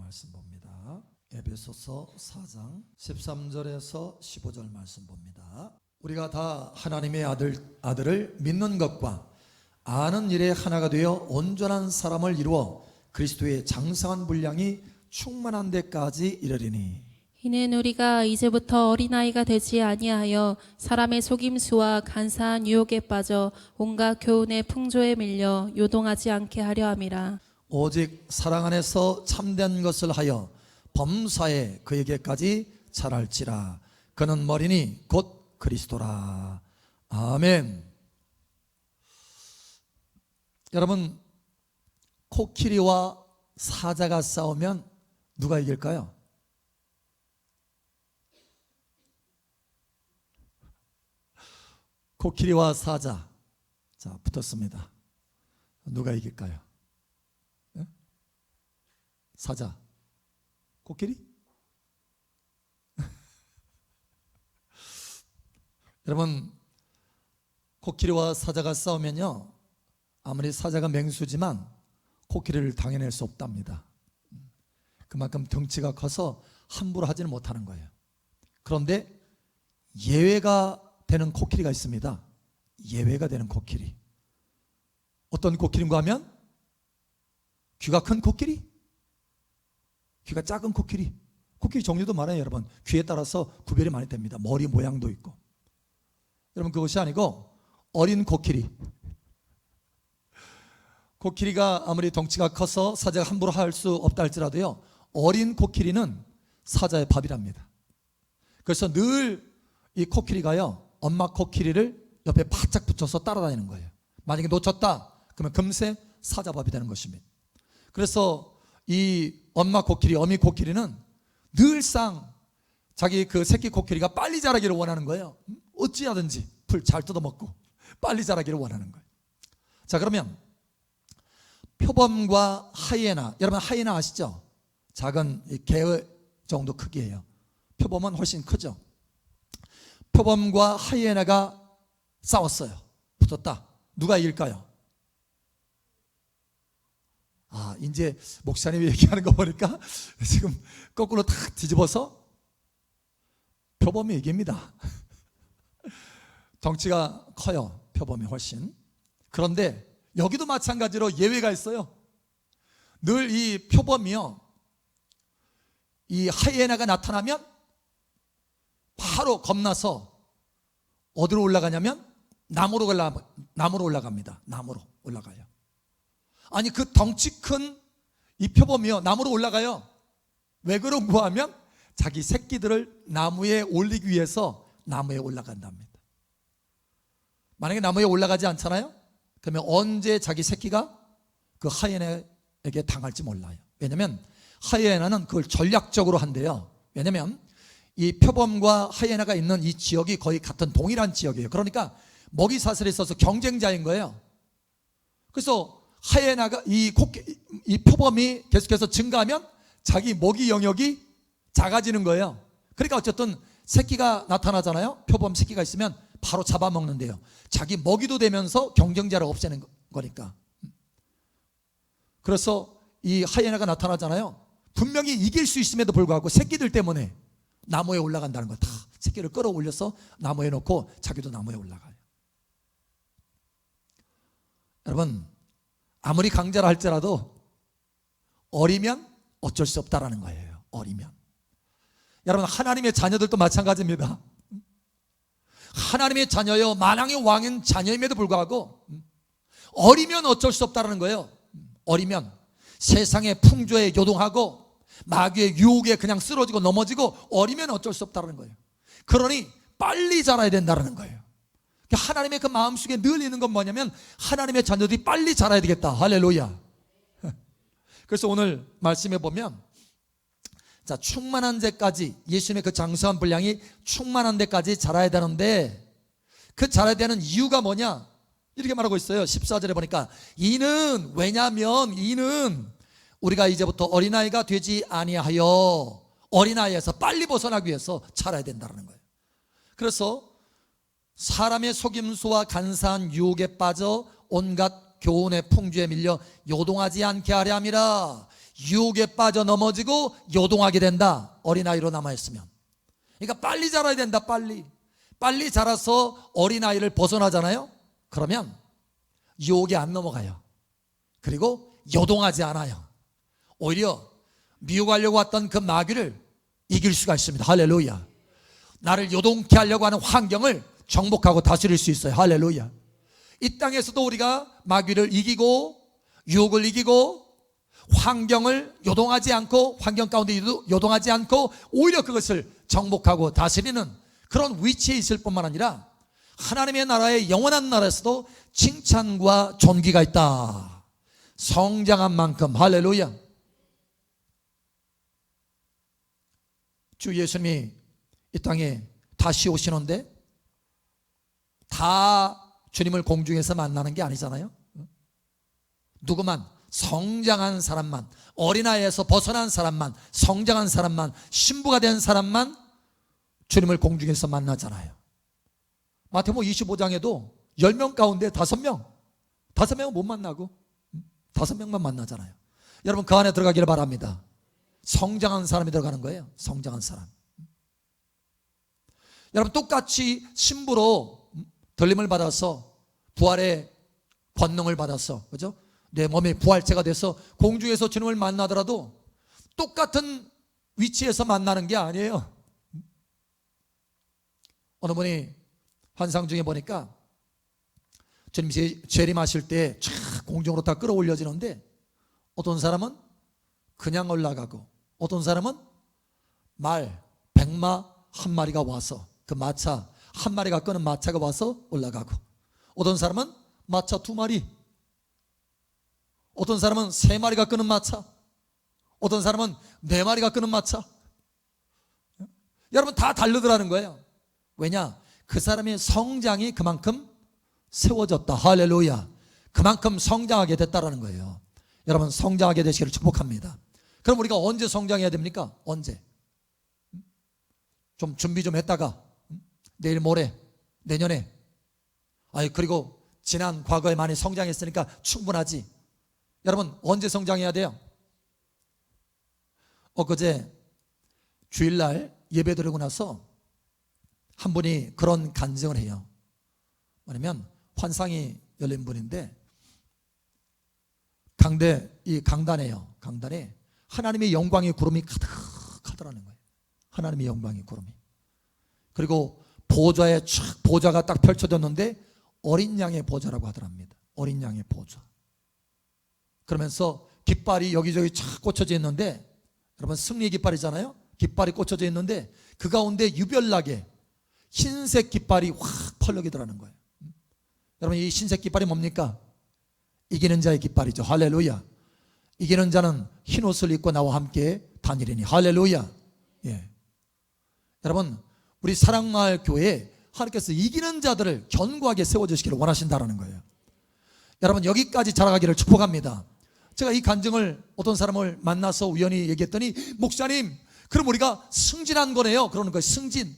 말씀 봅니다. 에베소서 4장 13절에서 15절 말씀 봅니다. 우리가 다 하나님의 아들을 믿는 것과 아는 일에 하나가 되어 온전한 사람을 이루어 그리스도의 장성한 분량이 충만한 데까지 이르리니, 이는 우리가 이제부터 어린아이가 되지 아니하여 사람의 속임수와 간사한 유혹에 빠져 온갖 교훈의 풍조에 밀려 요동하지 않게 하려 함이라. 오직 사랑 안에서 참된 것을 하여 범사에 그에게까지 자랄지라. 그는 머리니 곧 그리스도라. 아멘. 여러분, 코끼리와 사자가 싸우면 누가 이길까요? 코끼리와 사자, 자, 붙었습니다. 누가 이길까요? 네? 사자, 코끼리? 여러분, 코끼리와 사자가 싸우면요, 아무리 사자가 맹수지만 코끼리를 당해낼 수 없답니다. 그만큼 덩치가 커서 함부로 하지는 못하는 거예요. 그런데 예외가 되는 코끼리가 있습니다. 예외가 되는 코끼리. 어떤 코끼리인가 하면 귀가 큰 코끼리, 귀가 작은 코끼리. 코끼리 종류도 많아요, 여러분. 귀에 따라서 구별이 많이 됩니다. 머리 모양도 있고. 여러분, 그것이 아니고 어린 코끼리. 코끼리가 아무리 덩치가 커서 사자가 함부로 할 수 없다 할지라도요, 어린 코끼리는 사자의 밥이랍니다. 그래서 늘 이 코끼리가요, 엄마 코끼리를 옆에 바짝 붙여서 따라다니는 거예요. 만약에 놓쳤다 그러면 금세 사자밥이 되는 것입니다. 그래서 이 엄마 코끼리, 어미 코끼리는 늘상 자기 그 새끼 코끼리가 빨리 자라기를 원하는 거예요. 어찌하든지 풀 잘 뜯어먹고 빨리 자라기를 원하는 거예요. 자, 그러면 표범과 하이에나, 여러분 하이에나 아시죠? 작은 개 정도 크기예요. 표범은 훨씬 크죠. 표범과 하이에나가 싸웠어요. 붙었다. 누가 이길까요? 아, 이제 목사님이 얘기하는 거 보니까 지금 거꾸로 다 뒤집어서 표범이 이깁니다. 덩치가 커요, 표범이 훨씬. 그런데 여기도 마찬가지로 예외가 있어요. 늘 이 표범이요, 이 하이에나가 나타나면 바로 겁나서 어디로 올라가냐면 나무로 올라갑니다. 나무로 올라가요. 아니, 그 덩치 큰 이 표범이요, 나무로 올라가요. 왜 그런가 하면 자기 새끼들을 나무에 올리기 위해서 나무에 올라간답니다. 만약에 나무에 올라가지 않잖아요? 그러면 언제 자기 새끼가 그 하이에나에게 당할지 몰라요. 왜냐하면 하이에나는 그걸 전략적으로 한대요. 왜냐하면 이 표범과 하이에나가 있는 이 지역이 거의 같은 동일한 지역이에요. 그러니까 먹이 사슬에 있어서 경쟁자인 거예요. 그래서 하이에나가 이 표범이 계속해서 증가하면 자기 먹이 영역이 작아지는 거예요. 그러니까 어쨌든 새끼가 나타나잖아요. 표범 새끼가 있으면 바로 잡아먹는데요. 자기 먹이도 되면서 경쟁자를 없애는 거니까. 그래서 이 하이에나가 나타나잖아요. 분명히 이길 수 있음에도 불구하고 새끼들 때문에 나무에 올라간다는 거. 다 새끼를 끌어올려서 나무에 놓고 자기도 나무에 올라가요. 여러분, 아무리 강자라 할지라도 어리면 어쩔 수 없다라는 거예요. 어리면. 여러분, 하나님의 자녀들도 마찬가지입니다. 하나님의 자녀요, 만왕의 왕인 자녀임에도 불구하고 어리면 어쩔 수 없다라는 거예요. 어리면 세상의 풍조에 요동하고 마귀의 유혹에 그냥 쓰러지고 넘어지고, 어리면 어쩔 수 없다는 거예요. 그러니 빨리 자라야 된다는 거예요. 하나님의 그 마음속에 늘 있는 건 뭐냐면 하나님의 자녀들이 빨리 자라야 되겠다. 할렐루야. 그래서 오늘 말씀해 보면, 자, 충만한 데까지, 예수님의 그 장성한 분량이 충만한 데까지 자라야 되는데, 그 자라야 되는 이유가 뭐냐? 이렇게 말하고 있어요. 14절에 보니까, 왜냐하면 이는 우리가 이제부터 어린아이가 되지 아니하여 어린아이에서 빨리 벗어나기 위해서 자라야 된다는 거예요. 그래서 사람의 속임수와 간사한 유혹에 빠져 온갖 교훈의 풍조에 밀려 요동하지 않게 하려 함이라. 유혹에 빠져 넘어지고 요동하게 된다. 어린아이로 남아있으면. 그러니까 빨리 자라야 된다. 빨리 자라서 어린아이를 벗어나잖아요. 그러면 유혹에 안 넘어가요. 그리고 요동하지 않아요. 오히려 미혹하려고 왔던 그 마귀를 이길 수가 있습니다. 할렐루야. 나를 요동케 하려고 하는 환경을 정복하고 다스릴 수 있어요. 할렐루야. 이 땅에서도 우리가 마귀를 이기고 유혹을 이기고 환경을 요동하지 않고 환경 가운데 요동하지 않고 오히려 그것을 정복하고 다스리는 그런 위치에 있을 뿐만 아니라 하나님의 나라의 영원한 나라에서도 칭찬과 존귀가 있다. 성장한 만큼. 할렐루야. 주 예수님이 이 땅에 다시 오시는데 다 주님을 공중에서 만나는 게 아니잖아요. 누구만, 성장한 사람만, 어린아이에서 벗어난 사람만, 성장한 사람만, 신부가 된 사람만 주님을 공중에서 만나잖아요. 마태복음 25장에도 10명 가운데 5명은 못 만나고 5명만 만나잖아요. 여러분 그 안에 들어가기를 바랍니다. 성장한 사람이 들어가는 거예요. 성장한 사람. 여러분 똑같이 신부로 들림을 받아서 부활의 권능을 받아서, 그죠? 내 몸이 부활체가 돼서 공중에서 주님을 만나더라도 똑같은 위치에서 만나는 게 아니에요. 어느 분이 환상 중에 보니까 주님 재림하실 때 촥 공중으로 다 끌어올려지는데 어떤 사람은 그냥 올라가고 어떤 사람은 말 100마 한 마리가 와서 그 마차 한 마리가 끄는 마차가 와서 올라가고 어떤 사람은 마차 2마리, 어떤 사람은 3마리가 끄는 마차, 어떤 사람은 4마리가 끄는 마차. 여러분 다 다르더라는 거예요. 왜냐? 그 사람의 성장이 그만큼 세워졌다. 할렐루야. 그만큼 성장하게 됐다라는 거예요. 여러분 성장하게 되시기를 축복합니다. 그럼 우리가 언제 성장해야 됩니까? 언제? 좀 준비 좀 했다가 내일 모레 내년에 그리고 지난 과거에 많이 성장했으니까 충분하지. 여러분 언제 성장해야 돼요? 엊그제 주일날 예배 드리고 나서 한 분이 그런 간증을 해요. 뭐냐면 환상이 열린 분인데 이 강단에요. 강단에 하나님의 영광의 구름이 가득하더라는 거예요. 하나님의 영광의 구름이. 그리고 보좌가 딱 펼쳐졌는데 어린 양의 보좌라고 하더랍니다. 어린 양의 보좌. 그러면서 깃발이 여기저기 쫙 꽂혀져 있는데, 여러분 승리 깃발이잖아요. 깃발이 꽂혀져 있는데 그 가운데 유별나게 흰색 깃발이 확 펄럭이더라는 거예요. 여러분 이 흰색 깃발이 뭡니까? 이기는 자의 깃발이죠. 할렐루야. 이기는 자는 흰 옷을 입고 나와 함께 다니리니. 할렐루야. 예. 여러분 우리 사랑마을 교회에 하나님께서 이기는 자들을 견고하게 세워주시기를 원하신다라는 거예요. 여러분 여기까지 자라가기를 축복합니다. 제가 이 간증을 어떤 사람을 만나서 우연히 얘기했더니 목사님 그럼 우리가 승진한 거네요. 그러는 거예요. 승진.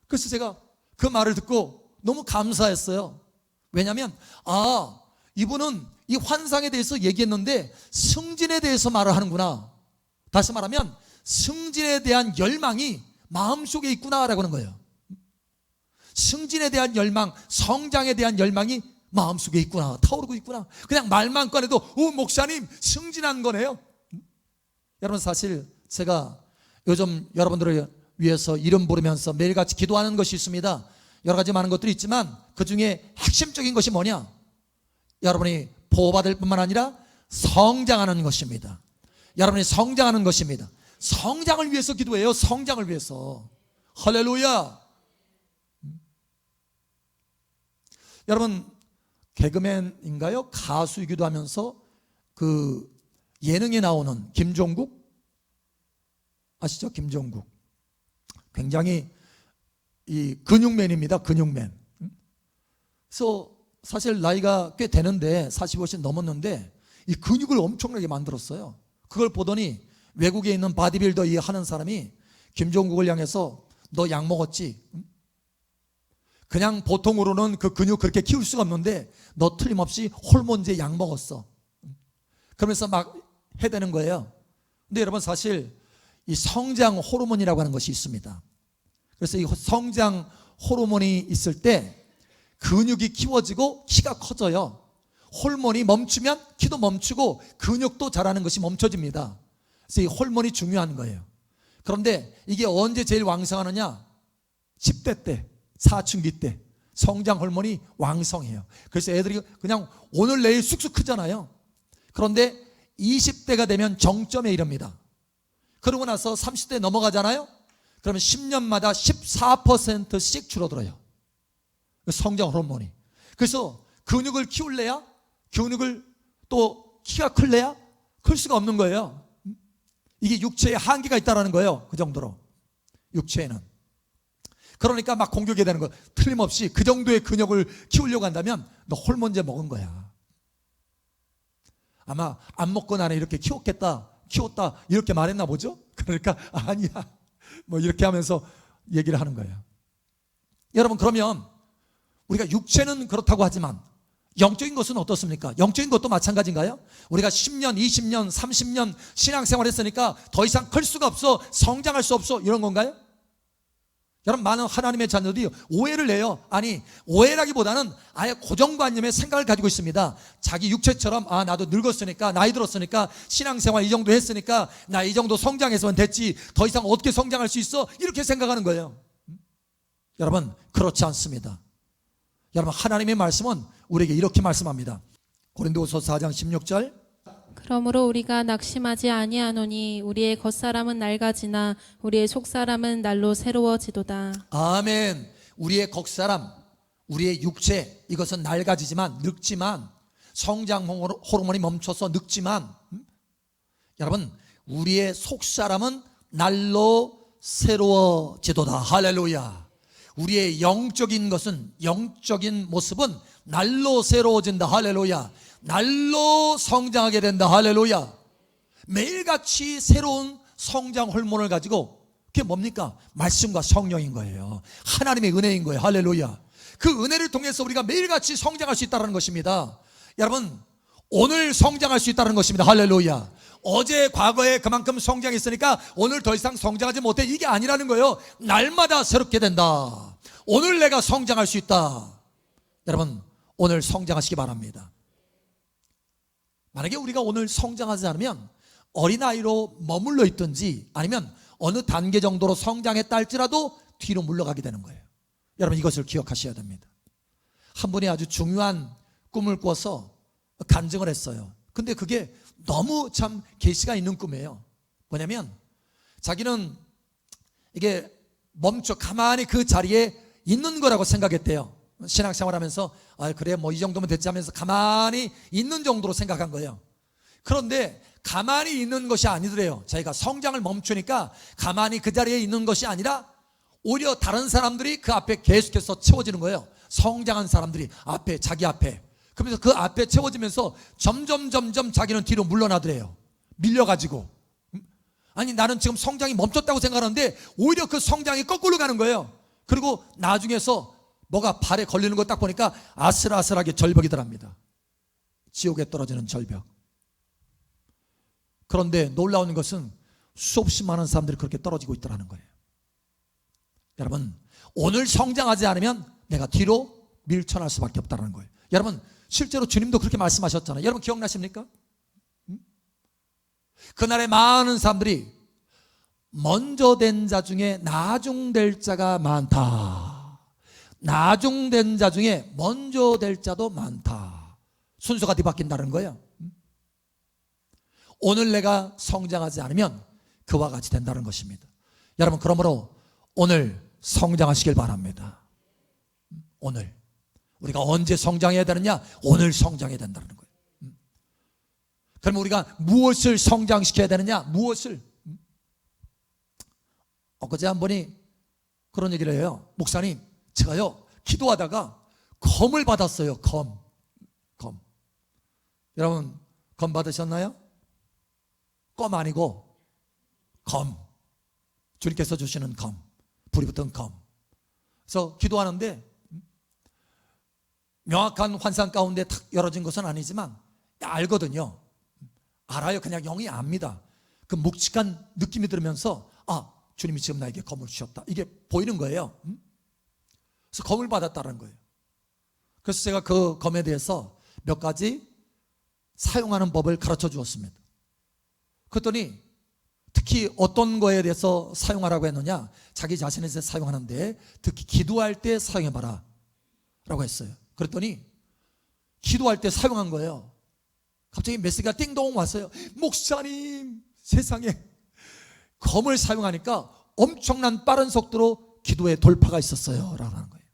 그래서 제가 그 말을 듣고 너무 감사했어요. 왜냐하면 이분은 이 환상에 대해서 얘기했는데 승진에 대해서 말을 하는구나. 다시 말하면 승진에 대한 열망이 마음속에 있구나라고 하는 거예요. 승진에 대한 열망, 성장에 대한 열망이 마음속에 있구나, 타오르고 있구나. 그냥 말만 꺼내도 목사님 승진한 거네요. 여러분 사실 제가 요즘 여러분들을 위해서 이름 부르면서 매일같이 기도하는 것이 있습니다. 여러 가지 많은 것들이 있지만 그 중에 핵심적인 것이 뭐냐? 여러분이 보호받을 뿐만 아니라 성장하는 것입니다. 여러분이 성장하는 것입니다. 성장을 위해서 기도해요. 성장을 위해서. 할렐루야. 여러분 개그맨인가요? 가수이기도 하면서 그 예능에 나오는 김종국 아시죠? 김종국 굉장히 이 근육맨입니다. 근육맨. 그래서 사실 나이가 꽤 되는데 40이 넘었는데 이 근육을 엄청나게 만들었어요. 그걸 보더니 외국에 있는 바디빌더 하는 사람이 김종국을 향해서 너 약 먹었지? 그냥 보통으로는 그 근육 그렇게 키울 수가 없는데 너 틀림없이 호르몬제 약 먹었어. 그러면서 막 해야 되는 거예요. 근데 여러분 사실 이 성장 호르몬이라고 하는 것이 있습니다. 그래서 이 성장 호르몬이 있을 때 근육이 키워지고 키가 커져요. 호르몬이 멈추면 키도 멈추고 근육도 자라는 것이 멈춰집니다. 그래서 이 호르몬이 중요한 거예요. 그런데 이게 언제 제일 왕성하느냐? 10대 때, 사춘기 때 성장 호르몬이 왕성해요. 그래서 애들이 그냥 오늘 내일 쑥쑥 크잖아요. 그런데 20대가 되면 정점에 이릅니다. 그러고 나서 30대 넘어가잖아요. 그러면 10년마다 14%씩 줄어들어요. 성장 호르몬이. 그래서 근육을 키울래야, 근육을 또 키가 클래야 클 수가 없는 거예요. 이게 육체에 한계가 있다는 거예요. 그 정도로 육체에는. 그러니까 막 공격해야 되는 거예요. 틀림없이 그 정도의 근육을 키우려고 한다면 너 호르몬제 먹은 거야. 아마 안 먹고 나는 이렇게 키웠다 이렇게 말했나 보죠. 그러니까 아니야 뭐 이렇게 하면서 얘기를 하는 거예요. 여러분, 그러면 우리가 육체는 그렇다고 하지만 영적인 것은 어떻습니까? 영적인 것도 마찬가지인가요? 우리가 10년, 20년, 30년 신앙생활 했으니까 더 이상 클 수가 없어, 성장할 수 없어, 이런 건가요? 여러분, 많은 하나님의 자녀들이 오해를 해요. 아니, 오해라기보다는 아예 고정관념의 생각을 가지고 있습니다. 자기 육체처럼 나도 늙었으니까, 나이 들었으니까, 신앙생활 이 정도 했으니까 나 이 정도 성장했으면 됐지, 더 이상 어떻게 성장할 수 있어? 이렇게 생각하는 거예요. 여러분, 그렇지 않습니다. 여러분, 하나님의 말씀은 우리에게 이렇게 말씀합니다. 고린도후서 4장 16절. 그러므로 우리가 낙심하지 아니하노니 우리의 겉사람은 낡아지나 우리의 속사람은 날로 새로워지도다. 아멘. 우리의 겉사람, 우리의 육체, 이것은 낡아지지만, 늙지만, 성장 호르몬이 멈춰서 늙지만, 여러분, 우리의 속사람은 날로 새로워지도다. 할렐루야. 우리의 영적인 것은, 영적인 모습은 날로 새로워진다. 할렐루야. 날로 성장하게 된다. 할렐루야. 매일같이 새로운 성장 호르몬을 가지고, 그게 뭡니까? 말씀과 성령인 거예요. 하나님의 은혜인 거예요. 할렐루야. 그 은혜를 통해서 우리가 매일같이 성장할 수 있다는 것입니다. 여러분, 오늘 성장할 수 있다는 것입니다. 할렐루야. 어제 과거에 그만큼 성장했으니까 오늘 더 이상 성장하지 못해, 이게 아니라는 거예요. 날마다 새롭게 된다. 오늘 내가 성장할 수 있다. 여러분, 오늘 성장하시기 바랍니다. 만약에 우리가 오늘 성장하지 않으면 어린아이로 머물러 있든지 아니면 어느 단계 정도로 성장했다 할지라도 뒤로 물러가게 되는 거예요. 여러분, 이것을 기억하셔야 됩니다. 한 분이 아주 중요한 꿈을 꿔서 간증을 했어요. 근데 그게 너무 참 계시가 있는 꿈이에요. 뭐냐면 자기는 이게 멈춰 가만히 그 자리에 있는 거라고 생각했대요. 신앙생활 하면서 그래 뭐 이 정도면 됐지 하면서 가만히 있는 정도로 생각한 거예요. 그런데 가만히 있는 것이 아니더래요. 자기가 성장을 멈추니까 가만히 그 자리에 있는 것이 아니라 오히려 다른 사람들이 그 앞에 계속해서 채워지는 거예요. 성장한 사람들이 앞에, 자기 앞에. 그러면서 그 앞에 채워지면서 점점 자기는 뒤로 물러나더래요. 밀려가지고. 아니, 나는 지금 성장이 멈췄다고 생각하는데 오히려 그 성장이 거꾸로 가는 거예요. 그리고 나중에서 뭐가 발에 걸리는 거 딱 보니까 아슬아슬하게 절벽이더랍니다. 지옥에 떨어지는 절벽. 그런데 놀라운 것은 수없이 많은 사람들이 그렇게 떨어지고 있더라는 거예요. 여러분, 오늘 성장하지 않으면 내가 뒤로 밀쳐날 수밖에 없다는 거예요. 여러분, 실제로 주님도 그렇게 말씀하셨잖아요. 여러분 기억나십니까? 그날에 많은 사람들이 먼저 된 자 중에 나중될 자가 많다. 나중된 자 중에 먼저 될 자도 많다. 순서가 뒤바뀐다는 거예요. 오늘 내가 성장하지 않으면 그와 같이 된다는 것입니다. 여러분, 그러므로 오늘 성장하시길 바랍니다. 오늘 우리가 언제 성장해야 되느냐? 오늘 성장해야 된다는 거예요. 그럼 우리가 무엇을 성장시켜야 되느냐? 무엇을? 엊그제 한 분이 그런 얘기를 해요. 목사님, 제가요 기도하다가 검을 받았어요. 검. 여러분, 검 받으셨나요? 껌 아니고 검. 주님께서 주시는 검, 불이 붙은 검. 그래서 기도하는데 명확한 환상 가운데 탁 열어진 것은 아니지만 알거든요. 알아요. 그냥 영이 압니다. 그 묵직한 느낌이 들으면서 주님이 지금 나에게 검을 주셨다, 이게 보이는 거예요. 그래서 검을 받았다는 거예요. 그래서 제가 그 검에 대해서 몇 가지 사용하는 법을 가르쳐 주었습니다. 그랬더니 특히 어떤 거에 대해서 사용하라고 했느냐, 자기 자신에 대해서 사용하는데 특히 기도할 때 사용해봐라 라고 했어요. 그랬더니 기도할 때 사용한 거예요. 갑자기 메시지가 띵동 왔어요. 목사님, 세상에 검을 사용하니까 엄청난 빠른 속도로 기도에 돌파가 있었어요 라고 하는 거예요.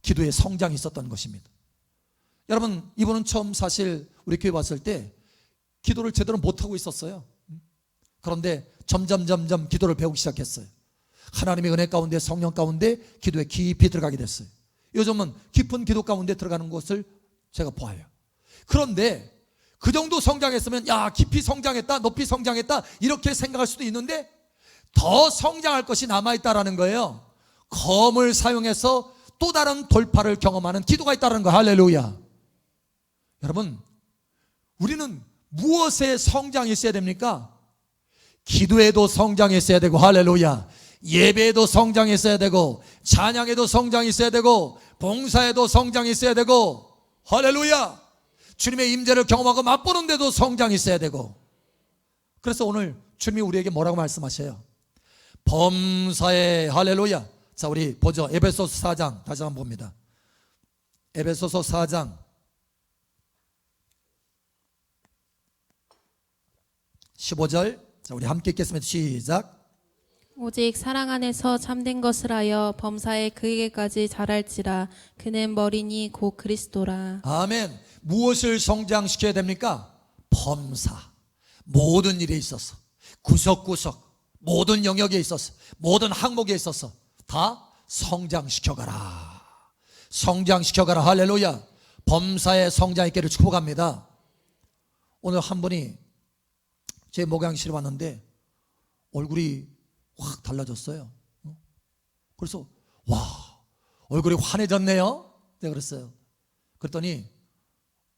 기도에 성장이 있었던 것입니다. 여러분, 이분은 처음 사실 우리 교회 왔을 때 기도를 제대로 못하고 있었어요. 그런데 점점 기도를 배우기 시작했어요. 하나님의 은혜 가운데, 성령 가운데 기도에 깊이 들어가게 됐어요. 요즘은 깊은 기도 가운데 들어가는 것을 제가 보아요. 그런데 그 정도 성장했으면 깊이 성장했다, 높이 성장했다 이렇게 생각할 수도 있는데 더 성장할 것이 남아있다라는 거예요. 검을 사용해서 또 다른 돌파를 경험하는 기도가 있다는 거예요. 할렐루야. 여러분, 우리는 무엇에 성장이 있어야 됩니까? 기도에도 성장이 있어야 되고, 할렐루야. 예배에도 성장이 있어야 되고, 찬양에도 성장이 있어야 되고, 봉사에도 성장이 있어야 되고, 할렐루야. 주님의 임재를 경험하고 맛보는 데도 성장이 있어야 되고. 그래서 오늘 주님이 우리에게 뭐라고 말씀하셔요? 범사에, 할렐루야. 자, 우리 보죠. 에베소서 4장 다시 한번 봅니다. 에베소서 4장 15절. 자, 우리 함께 읽겠습니다. 시작. 오직 사랑 안에서 참된 것을 하여 범사에 그에게까지 자랄지라. 그는 머리니 곧 그리스도라. 아멘. 무엇을 성장시켜야 됩니까? 범사. 모든 일에 있어서, 구석구석, 모든 영역에 있어서, 모든 항목에 있어서 다 성장시켜가라. 성장시켜가라. 할렐루야. 범사의 성장 있기를 축복합니다. 오늘 한 분이 제 목양실에 왔는데 얼굴이 확 달라졌어요. 그래서 얼굴이 환해졌네요. 내가 그랬어요. 그랬더니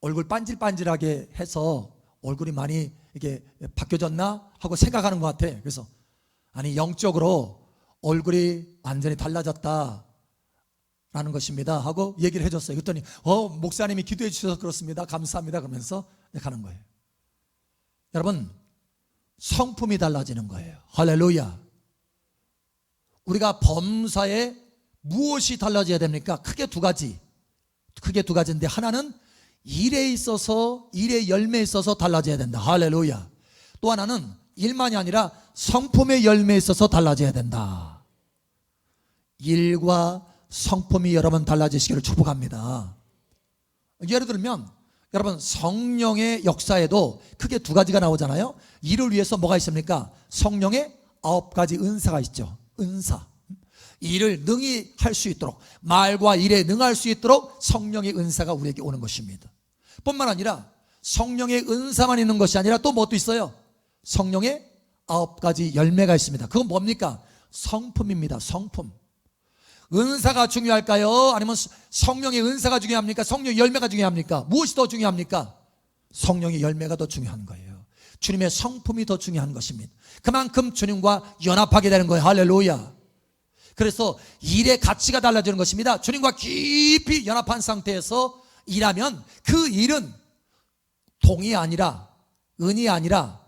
얼굴 반질반질하게 해서 얼굴이 많이 이게 바뀌어졌나 하고 생각하는 것 같아. 그래서 아니, 영적으로 얼굴이 완전히 달라졌다 라는 것입니다 하고 얘기를 해줬어요. 그랬더니 목사님이 기도해 주셔서 그렇습니다, 감사합니다 그러면서 가는 거예요. 여러분, 성품이 달라지는 거예요. 할렐루야. 우리가 범사에 무엇이 달라져야 됩니까? 크게 두 가지인데 하나는 일에 있어서, 일의 열매에 있어서 달라져야 된다. 할렐루야. 또 하나는 일만이 아니라 성품의 열매에 있어서 달라져야 된다. 일과 성품이 여러분 달라지시기를 축복합니다. 예를 들면 여러분, 성령의 역사에도 크게 두 가지가 나오잖아요. 이를 위해서 뭐가 있습니까? 성령의 9가지 은사가 있죠. 은사. 일을 능히 할 수 있도록, 말과 일에 능할 수 있도록 성령의 은사가 우리에게 오는 것입니다. 뿐만 아니라 성령의 은사만 있는 것이 아니라 또 뭣도 있어요? 성령의 9가지 열매가 있습니다. 그건 뭡니까? 성품입니다. 성품. 은사가 중요할까요? 아니면 성령의 은사가 중요합니까? 성령의 열매가 중요합니까? 무엇이 더 중요합니까? 성령의 열매가 더 중요한 거예요. 주님의 성품이 더 중요한 것입니다. 그만큼 주님과 연합하게 되는 거예요. 할렐루야. 그래서 일의 가치가 달라지는 것입니다. 주님과 깊이 연합한 상태에서 일하면 그 일은 동이 아니라, 은이 아니라,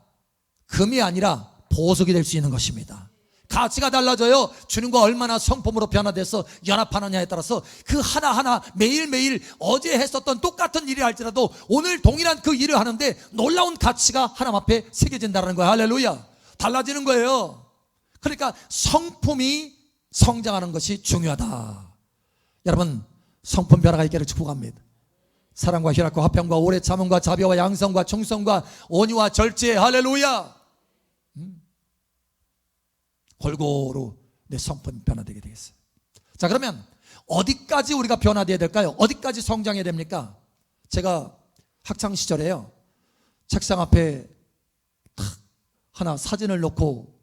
금이 아니라 보석이 될 수 있는 것입니다. 가치가 달라져요. 주님과 얼마나 성품으로 변화돼서 연합하느냐에 따라서 그 하나하나 매일매일 어제 했었던 똑같은 일이 할지라도 오늘 동일한 그 일을 하는데 놀라운 가치가 하나님 앞에 새겨진다는 거예요. 할렐루야. 달라지는 거예요. 그러니까 성품이 성장하는 것이 중요하다. 여러분, 성품 변화가 있기를 축복합니다. 사랑과 희락과 화평과 오래 참음과 자비와 양성과 충성과 온유와 절제. 할렐루야. 골고루 내 성품 변화되게 되겠어요. 자, 그러면 어디까지 우리가 변화되어야 될까요? 어디까지 성장해야 됩니까? 제가 학창시절에요, 책상 앞에 탁 하나 사진을 놓고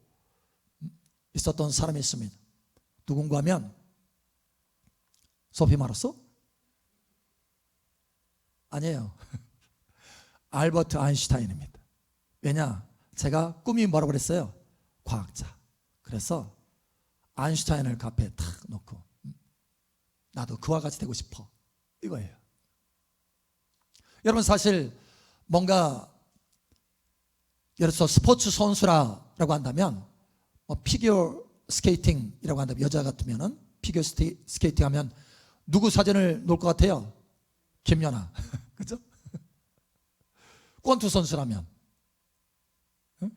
있었던 사람이 있습니다. 누군가 하면 소피 마르소? 아니에요. 알버트 아인슈타인입니다. 왜냐? 제가 꿈이 뭐라고 그랬어요? 과학자. 그래서 아인슈타인을 그 앞에 탁 놓고 나도 그와 같이 되고 싶어, 이거예요. 여러분, 사실 뭔가 예를 들어서 스포츠 선수라고 한다면, 피겨 스케이팅이라고 한다면, 여자 같으면은 피겨 스케이팅 하면 누구 사진을 놓을 것 같아요? 김연아. 그죠? 권투 선수라면, 응?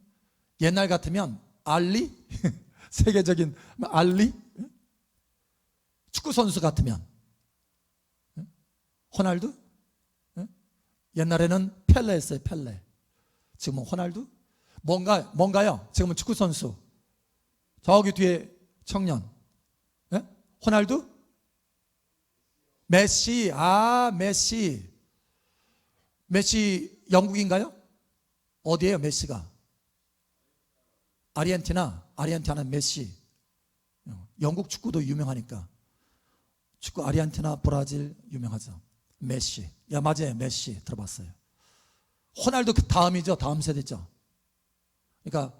옛날 같으면 알리? 세계적인 알리? 응? 축구 선수 같으면 응? 호날두? 응? 옛날에는 펠레였어요. 펠레. 지금은 호날두? 뭔가요? 지금은 축구 선수. 저기 뒤에 청년. 예? 호날두? 메시. 메시. 메시 영국인가요? 어디예요, 메시가? 아르헨티나는 메시. 영국 축구도 유명하니까. 축구 아르헨티나, 브라질 유명하죠. 메시. 야, 맞아요. 메시 들어봤어요. 호날두 그 다음이죠. 다음 세대죠. 그러니까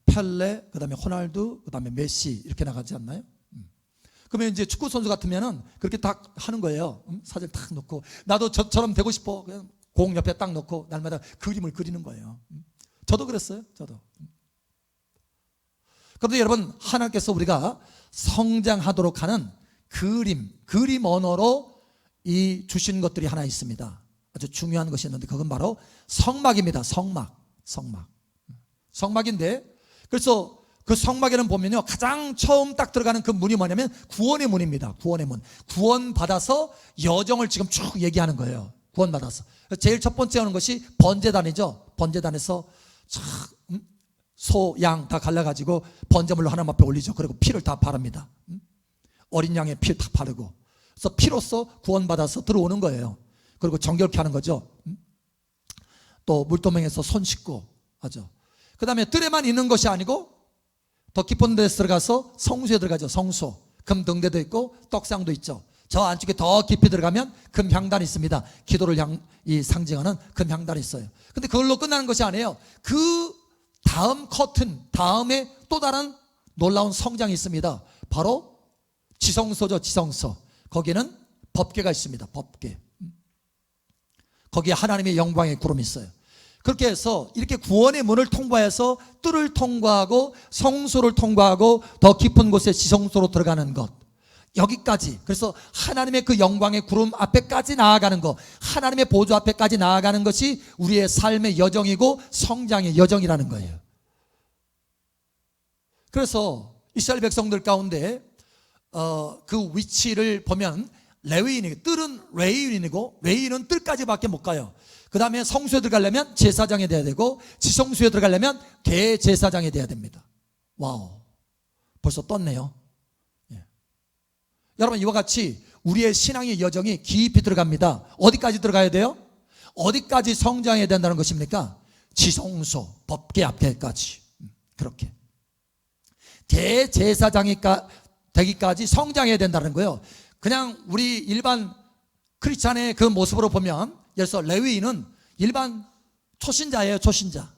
펠레, 그 다음에 호날두, 그 다음에 메시, 이렇게 나가지 않나요? 그러면 이제 축구 선수 같으면은 그렇게 딱 하는 거예요. 사진 딱 놓고 나도 저처럼 되고 싶어. 그냥 공 옆에 딱 놓고 날마다 그림을 그리는 거예요. 저도 그랬어요. 저도. 그런데 여러분, 하나님께서 우리가 성장하도록 하는 그림 언어로 이 주신 것들이 하나 있습니다. 아주 중요한 것이 있는데 그건 바로 성막입니다. 성막인데, 그래서 그 성막에는 보면요, 가장 처음 딱 들어가는 그 문이 뭐냐면 구원의 문입니다. 구원의 문. 구원받아서 여정을 지금 쭉 얘기하는 거예요. 구원받아서. 제일 첫 번째 하는 것이 번제단이죠. 번제단에서 소, 양 다 갈라가지고 번제물로 하나님 앞에 올리죠. 그리고 피를 다 바릅니다. 어린 양의 피를 다 바르고. 그래서 피로써 구원받아서 들어오는 거예요. 그리고 정결케 하는 거죠. 또 물도명에서 손 씻고 하죠. 그 다음에 뜰에만 있는 것이 아니고 더 깊은 데서 들어가서 성소에 들어가죠. 성소. 금 등대도 있고 떡상도 있죠. 저 안쪽에 더 깊이 들어가면 금 향단이 있습니다. 기도를 상징하는 금 향단이 있어요. 근데 그걸로 끝나는 것이 아니에요. 그 다음 커튼, 다음에 또 다른 놀라운 성장이 있습니다. 바로 지성소죠. 지성소. 거기에는 법궤가 있습니다. 법궤. 거기에 하나님의 영광의 구름이 있어요. 그렇게 해서 이렇게 구원의 문을 통과해서 뜰을 통과하고 성소를 통과하고 더 깊은 곳에 지성소로 들어가는 것, 여기까지. 그래서 하나님의 그 영광의 구름 앞에까지 나아가는 것, 하나님의 보좌 앞에까지 나아가는 것이 우리의 삶의 여정이고 성장의 여정이라는 거예요. 그래서 이스라엘 백성들 가운데 그 위치를 보면 뜰은 레위인이고, 레위인은 뜰까지밖에 못 가요. 그 다음에 성소에 들어가려면 제사장이 돼야 되고, 지성소에 들어가려면 대제사장이 돼야 됩니다. 와우, 벌써 떴네요. 예. 여러분, 이와 같이 우리의 신앙의 여정이 깊이 들어갑니다. 어디까지 들어가야 돼요? 어디까지 성장해야 된다는 것입니까? 지성소, 법궤 앞에까지. 그렇게 대제사장이 되기까지 성장해야 된다는 거예요. 그냥 우리 일반 크리스찬의 그 모습으로 보면, 예를 들어서 레위인은 일반 초신자예요. 초신자.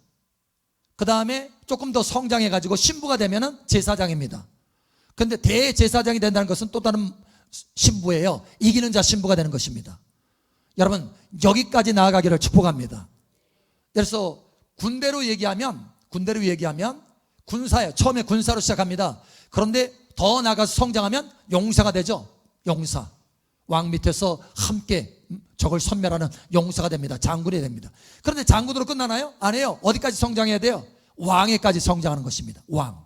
그 다음에 조금 더 성장해가지고 신부가 되면은 제사장입니다. 그런데 대제사장이 된다는 것은 또 다른 신부예요. 이기는 자 신부가 되는 것입니다. 여러분, 여기까지 나아가기를 축복합니다. 예를 들어서 군대로 얘기하면 군사예요. 처음에 군사로 시작합니다. 그런데 더 나아가서 성장하면 용사가 되죠. 용사. 왕 밑에서 함께 적을 섬멸하는 용사가 됩니다. 장군이 됩니다. 그런데 장군으로 끝나나요? 아니에요. 어디까지 성장해야 돼요? 왕에까지 성장하는 것입니다. 왕.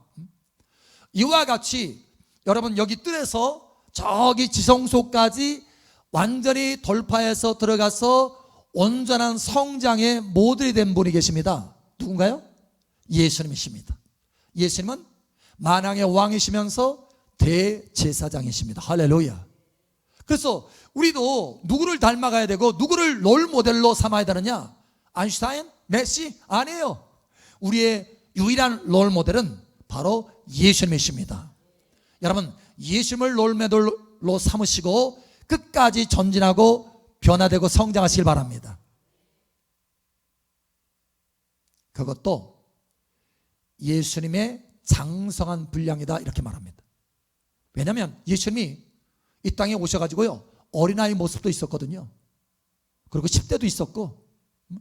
이와 같이 여러분, 여기 뜰에서 저기 지성소까지 완전히 돌파해서 들어가서 온전한 성장의 모델이 된 분이 계십니다. 누군가요? 예수님이십니다. 예수님은 만왕의 왕이시면서 대제사장이십니다. 할렐루야. 그래서 우리도 누구를 닮아가야 되고 누구를 롤 모델로 삼아야 되느냐? 아인슈타인? 메시? 아니에요. 우리의 유일한 롤 모델은 바로 예수님이십니다. 여러분, 예수님을 롤 모델로 삼으시고 끝까지 전진하고 변화되고 성장하시길 바랍니다. 그것도 예수님의 장성한 분량이다 이렇게 말합니다. 왜냐하면 예수님이 이 땅에 오셔가지고요 어린아이 모습도 있었거든요. 그리고 10대도 있었고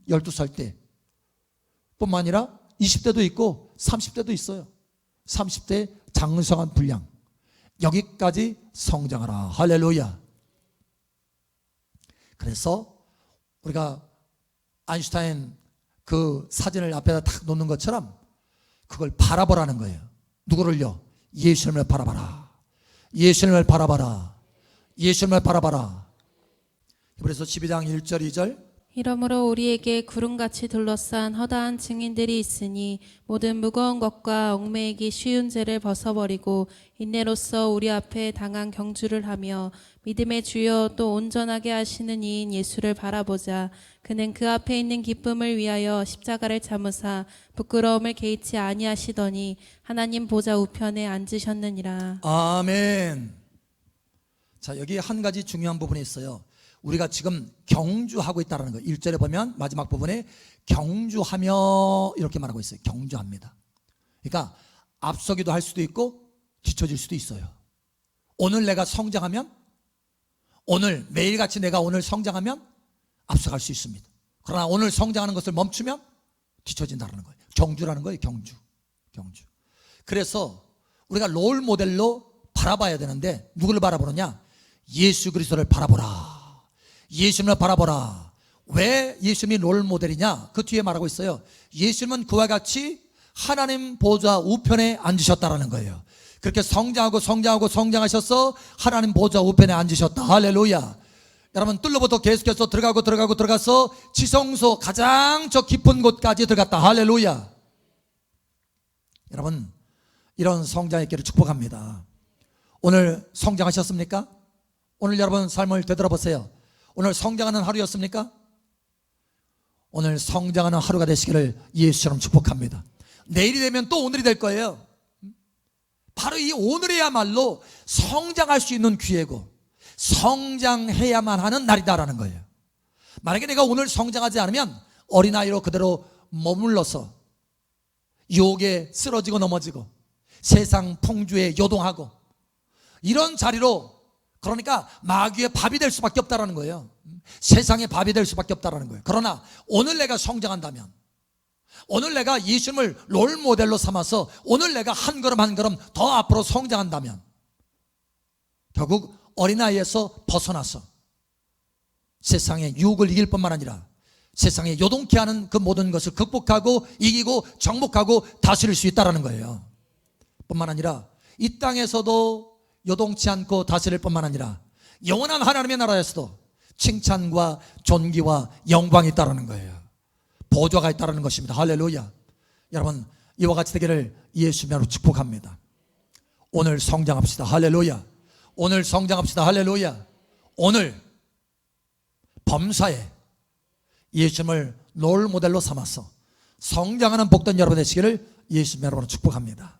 12살 때 뿐만 아니라 20대도 있고 30대도 있어요. 30대 장성한 분량, 여기까지 성장하라. 할렐루야. 그래서 우리가 아인슈타인 그 사진을 앞에다 탁 놓는 것처럼 그걸 바라보라는 거예요. 누구를요? 예수님을 바라봐라. 예수님을 바라봐라. 예수님을 바라봐라. 그래서 12장 1절 2절 이러므로 우리에게 구름같이 둘러싼 허다한 증인들이 있으니 모든 무거운 것과 얽매이기 쉬운 죄를 벗어버리고 인내로써 우리 앞에 당한 경주를 하며 믿음의 주여 또 온전하게 하시는 이인 예수를 바라보자. 그는 그 앞에 있는 기쁨을 위하여 십자가를 참으사 부끄러움을 개의치 아니하시더니 하나님 보좌 우편에 앉으셨느니라. 아멘. 자, 여기 한 가지 중요한 부분이 있어요. 우리가 지금 경주하고 있다는 거예요. 1절에 보면 마지막 부분에 경주하며 이렇게 말하고 있어요. 경주합니다. 그러니까 앞서기도 할 수도 있고 뒤처질 수도 있어요. 오늘 내가 성장하면, 오늘 매일같이 내가 오늘 성장하면 앞서갈 수 있습니다. 그러나 오늘 성장하는 것을 멈추면 뒤처진다는 거예요. 경주라는 거예요. 경주. 그래서 우리가 롤 모델로 바라봐야 되는데 누구를 바라보느냐? 예수 그리스도를 바라보라. 예수님을 바라보라. 왜 예수님이 롤 모델이냐? 그 뒤에 말하고 있어요. 예수님은 그와 같이 하나님 보좌 우편에 앉으셨다라는 거예요. 그렇게 성장하셔서 하나님 보좌 우편에 앉으셨다. 할렐루야. 여러분 뚫로부터 계속해서 들어가서 지성소 가장 저 깊은 곳까지 들어갔다. 할렐루야. 여러분 이런 성장의 길을 축복합니다. 오늘 성장하셨습니까? 오늘 여러분 삶을 되돌아보세요. 오늘 성장하는 하루였습니까? 오늘 성장하는 하루가 되시기를 예수처럼 축복합니다. 내일이 되면 또 오늘이 될 거예요. 바로 이 오늘이야말로 성장할 수 있는 기회고 성장해야만 하는 날이다라는 거예요. 만약에 내가 오늘 성장하지 않으면 어린아이로 그대로 머물러서 유혹에 쓰러지고 넘어지고 세상 풍주에 요동하고 이런 자리로, 그러니까 마귀의 밥이 될 수밖에 없다라는 거예요. 세상의 밥이 될 수밖에 없다라는 거예요. 그러나 오늘 내가 성장한다면, 오늘 내가 예수님을 롤 모델로 삼아서 오늘 내가 한 걸음 한 걸음 더 앞으로 성장한다면 결국 어린아이에서 벗어나서 세상의 유혹을 이길 뿐만 아니라 세상에 요동케 하는 그 모든 것을 극복하고 이기고 정복하고 다스릴 수 있다는 거예요. 뿐만 아니라 이 땅에서도 요동치 않고 다스릴 뿐만 아니라 영원한 하나님의 나라에서도 칭찬과 존귀와 영광이 있다는 거예요. 보좌가 있다는 것입니다. 할렐루야. 여러분 이와 같이 되기를 예수님으로 축복합니다. 오늘 성장합시다. 할렐루야. 오늘 성장합시다. 할렐루야. 오늘 범사에 예수님을 롤 모델로 삼아서 성장하는 복된 여러분 되시기를 예수님으로 축복합니다.